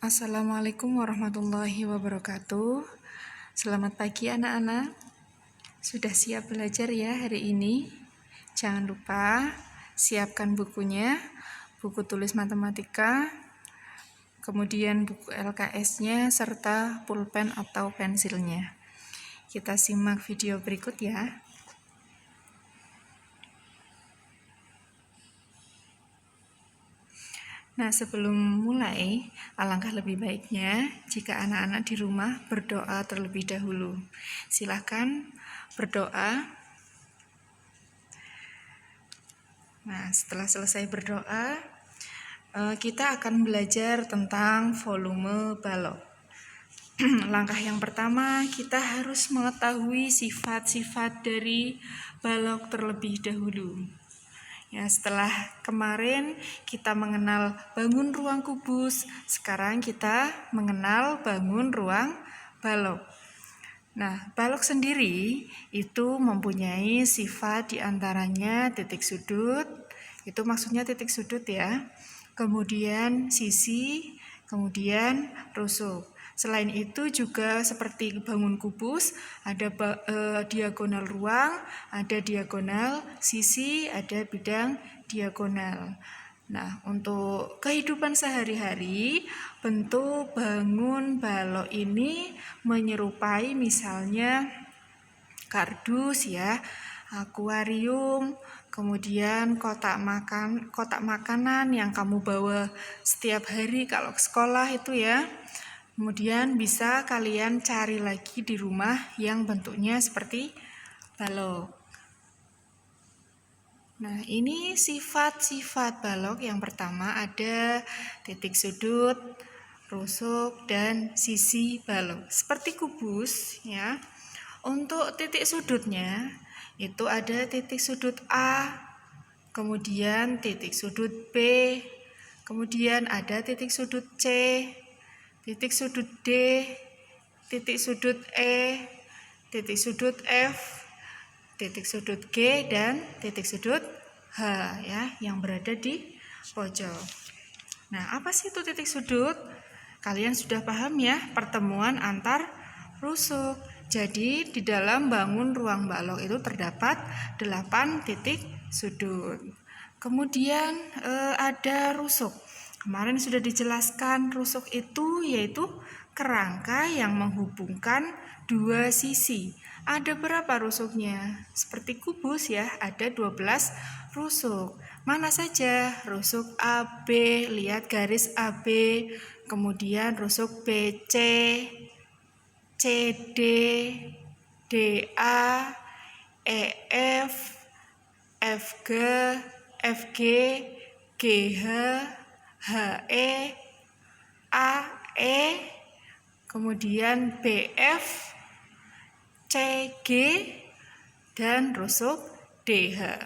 Assalamualaikum warahmatullahi wabarakatuh. Selamat pagi anak-anak. Sudah siap belajar ya hari ini? Jangan lupa siapkan bukunya, buku tulis matematika, kemudian buku LKS-nya, serta pulpen atau pensilnya. Kita simak video berikut ya. Nah, sebelum mulai, alangkah lebih baiknya jika anak-anak di rumah berdoa terlebih dahulu. Silahkan berdoa. Nah, setelah selesai berdoa, kita akan belajar tentang volume balok. Langkah yang pertama, kita harus mengetahui sifat-sifat dari balok terlebih dahulu. Ya, setelah kemarin kita mengenal bangun ruang kubus, sekarang kita mengenal bangun ruang balok. Nah, balok sendiri itu mempunyai sifat diantaranya titik sudut, itu maksudnya titik sudut ya, kemudian sisi, kemudian rusuk. Selain itu juga seperti bangun kubus, ada diagonal ruang, ada diagonal sisi, ada bidang diagonal. Nah, untuk kehidupan sehari-hari, bentuk bangun balok ini menyerupai misalnya kardus ya, akuarium, kemudian kotak makanan yang kamu bawa setiap hari kalau ke sekolah itu ya. Kemudian bisa kalian cari lagi di rumah yang bentuknya seperti balok. Nah, ini sifat-sifat balok. Yang pertama ada titik sudut, rusuk, dan sisi balok. Seperti kubus ya. Untuk titik sudutnya itu ada titik sudut A, kemudian titik sudut B, kemudian ada titik sudut C, titik sudut D, titik sudut E, titik sudut F, titik sudut G, dan titik sudut H ya, yang berada di pojok. Nah, apa sih itu titik sudut? Kalian sudah paham ya, pertemuan antar rusuk. Jadi di dalam bangun ruang balok itu terdapat 8 titik sudut. Kemudian ada rusuk. Kemarin sudah dijelaskan rusuk itu yaitu kerangka yang menghubungkan dua sisi. Ada berapa rusuknya? Seperti kubus ya, ada 12 rusuk. Mana saja? Rusuk AB, lihat garis AB, kemudian rusuk BC, CD, DA, EF, FG, FG, GH, HE, AE, kemudian BF, CG, dan rusuk DH.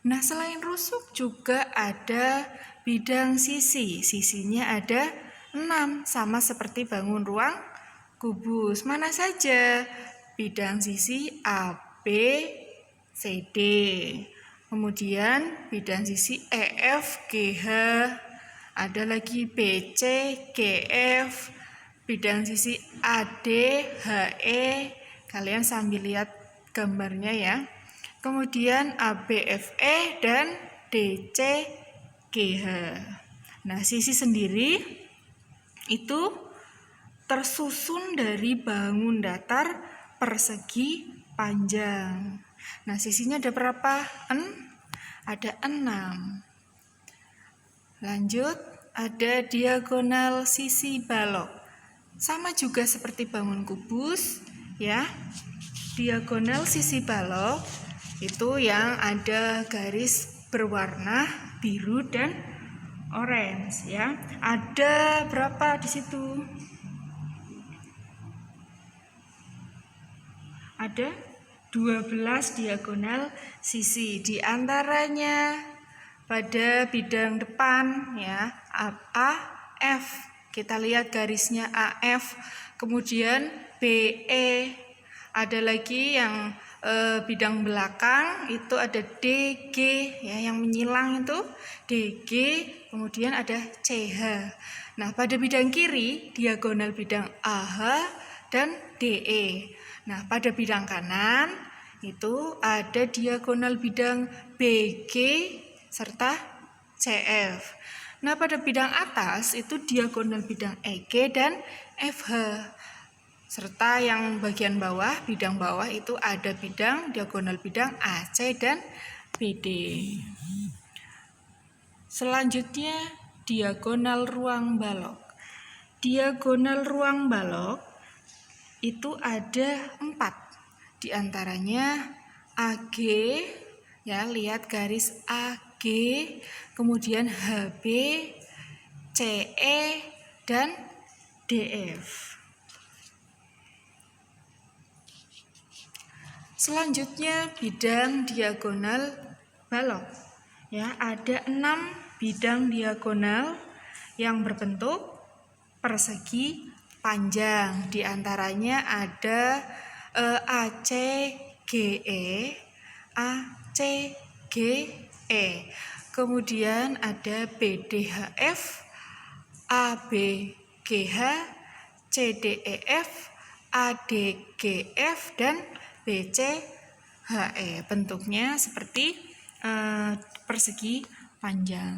Nah, selain rusuk juga ada bidang sisi. Sisinya ada 6, sama seperti bangun ruang kubus. Mana saja? Bidang sisi AB, CD. Kemudian bidang sisi EF, GH. Ada lagi BC, GF. Bidang sisi AD, HE. Kalian sambil lihat gambarnya ya. Kemudian ABFE dan DCGH. Nah, sisi sendiri itu tersusun dari bangun datar persegi panjang. Nah, sisinya ada berapa? Ada 6. Lanjut, ada diagonal sisi balok. Sama juga seperti bangun kubus ya. Diagonal sisi balok itu yang ada garis berwarna biru dan orange ya. Ada berapa di situ? Ada 12 diagonal sisi. Di antaranya pada bidang depan ya, AF. Kita lihat garisnya AF. Kemudian BE. Ada lagi yang bidang belakang itu ada DG ya, yang menyilang itu DG, kemudian ada CH. Nah, pada bidang kiri diagonal bidang AH dan DE. Nah, pada bidang kanan itu ada diagonal bidang BG serta CF. Nah, pada bidang atas itu diagonal bidang EG dan FH. Serta yang bagian bawah, bidang bawah itu ada bidang diagonal bidang AC dan BD. Selanjutnya diagonal ruang balok. Diagonal ruang balok itu ada 4. Di antaranya AG, ya, lihat garis AG, kemudian HB, CE dan DF. Selanjutnya bidang diagonal balok. Ya, ada 6 bidang diagonal yang berbentuk persegi panjang. Di antaranya ada ACGE, ACGE. Kemudian ada BDHF, ABGH, CDEF, ADGF dan BCHE. Bentuknya seperti persegi panjang.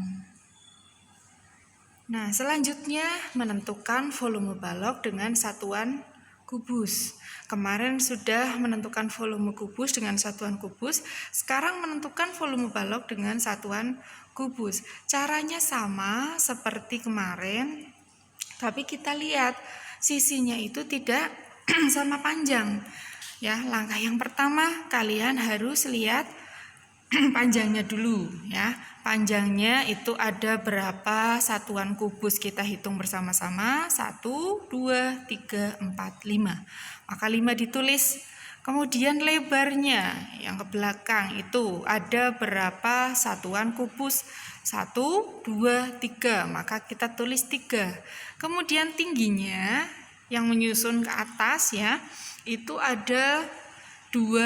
Nah, selanjutnya menentukan volume balok dengan satuan kubus. Kemarin sudah menentukan volume kubus dengan satuan kubus, sekarang menentukan volume balok dengan satuan kubus. Caranya sama seperti kemarin, tapi kita lihat sisinya itu tidak sama panjang. Ya, langkah yang pertama kalian harus lihat panjangnya dulu ya. Panjangnya itu ada berapa satuan kubus, kita hitung bersama-sama. 1, 2, 3, 4, 5. Maka 5 ditulis. Kemudian lebarnya yang ke belakang itu ada berapa satuan kubus? 1, 2, 3. Maka kita tulis 3. Kemudian tingginya yang menyusun ke atas ya, itu ada 2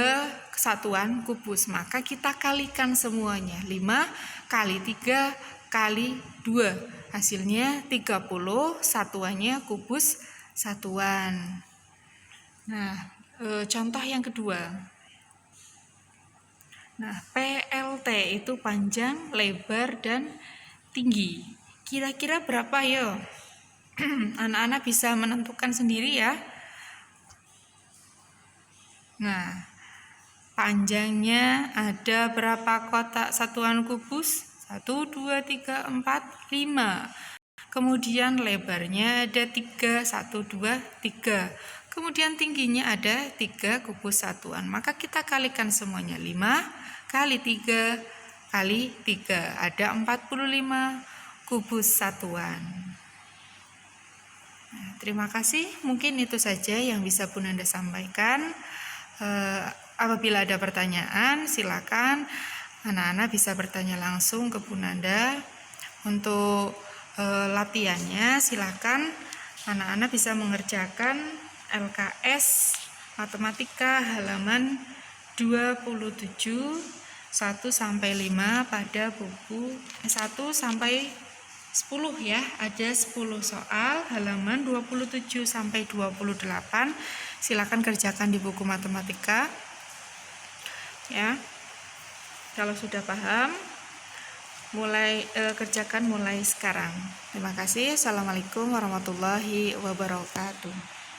satuan kubus, maka kita kalikan semuanya. 5 kali 3 kali 2, hasilnya 30 satuannya kubus satuan. Nah, contoh yang kedua. Nah, PLT itu panjang, lebar, dan tinggi. Kira-kira berapa yo? Anak-anak bisa menentukan sendiri ya. Nah, panjangnya ada berapa kotak satuan kubus? 1, 2, 3, 4, 5. Kemudian lebarnya ada 3, 1, 2, 3. Kemudian tingginya ada 3 kubus satuan. Maka kita kalikan semuanya. 5 kali 3 kali 3. Ada 45 kubus satuan. Nah, terima kasih. Mungkin itu saja yang bisa Bunda Nanda sampaikan. Apabila ada pertanyaan, silakan anak-anak bisa bertanya langsung ke Bunda Nanda. Untuk latihannya, silakan anak-anak bisa mengerjakan LKS Matematika halaman 27 1-5 pada buku 1-10 ya. Ada 10 soal halaman 27-28. Silakan kerjakan di buku matematika ya. Kalau sudah paham, kerjakan mulai sekarang. Terima kasih. Assalamualaikum warahmatullahi wabarakatuh.